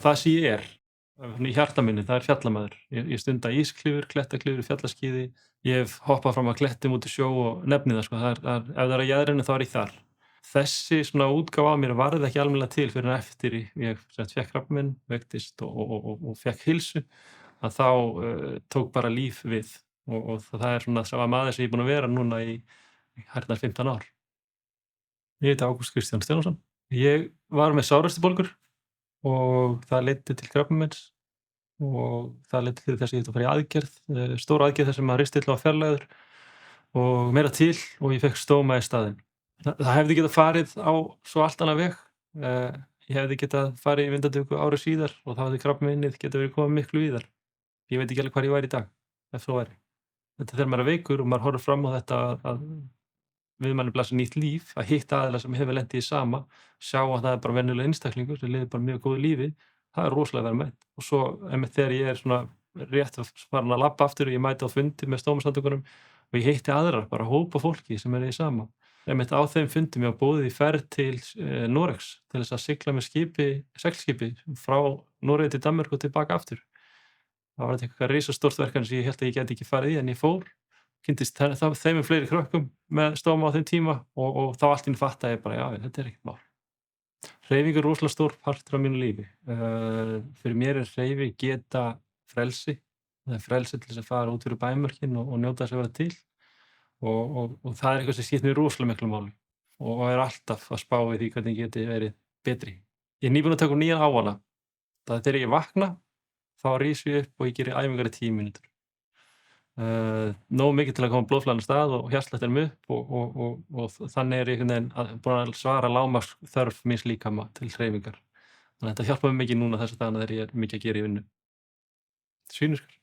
Það sem ég í hjarta mínu, það fjallamaður. Ég stunda ísklifur, klettaklifur, fjallaskíði. Ég hef hoppað fram að klettum út í sjó og nefni það, sko. Ef það er á jaðrinu þá ég þar. Þessi svona útgáfa af mér varð ekki almennilega til fyrr en eftir ég sem sagt fékk krabbamein, veiktist og fékk heilsu, að þá tók bara líf við og það er svona sá maður sem ég er búinn að vera núna í hartnær 15 ár. Ég heiti Ágúst Kristján Stefánsson. Ég var með sárastibólgur og það leiddi til krabbameins og það leiddi til þess að ég þurfti að fara í aðgerð, stóra aðgerð þar sem að ristill var fjarlægður og meira til og ég fékk stóma í staðinn. Það hefði getað farið á svo allt annað veg. Ég hefði getað farið í myndatöku ári síðar og þá hefði krabbameinið getað verið komið miklu víðar. Ég veit ekki alveg hvar ég væri í dag, ef svo væri. Þetta þegar maður er veikur og maður horfir fram á þetta að við manni blasir nýtt líf, að hitta aðila sem hefur lent í sama, sjá að það er bara venjuleg einstaklingur sem lifir bara mjög góðu lífi, það er rosalega verðmætt. Og svo einmitt þegar ég er svona rétt farin að labba aftur og ég mæti á fundi með stómasamtökunum og ég hitti aðrar, bara hópa fólki sem í sama. Einmitt á þeim fundum ég boðið í ferð til Noregs til þess að sigla með seglskipi frá Noregi til Danmörku og tilbaka aftur. Það var eitthvað risastórt verkefni sem ég hélt að ég gæti ekki farið í en ég fór, kynntist þeim fleiri krökkum með stóma á þeim tíma og þá allt í einu fattaði ég bara, já, þetta er ekkert mál. Hreyfing er rosalega stór partur af mínu lífi. Fyrir mér er hreyfing geta frelsi. Það er frelsi til þess að fara út fyrir bæmörkin og njóta þess að vera til. Og það er eitthvað sem skiptir mér rosalega miklu máli og er alltaf að spá í því hvernig ég geti verið betri. Ég er nýbúinn að taka nýjan ávala. Það er þegar ég vakna, þá rís ég upp og ég geri æfingar í 10 mínútur. Nógu mikið til að koma blóðflæðinu af stað og hjartslátturinn upp og þannig ég einhvern veginn búinn að svara lágmarks þörf míns líkama til hreyfingar. Þannig að þetta hjálpar mér mikið núna þessa dagana þegar ég er mikið að gera í vinnu. Svínu skal.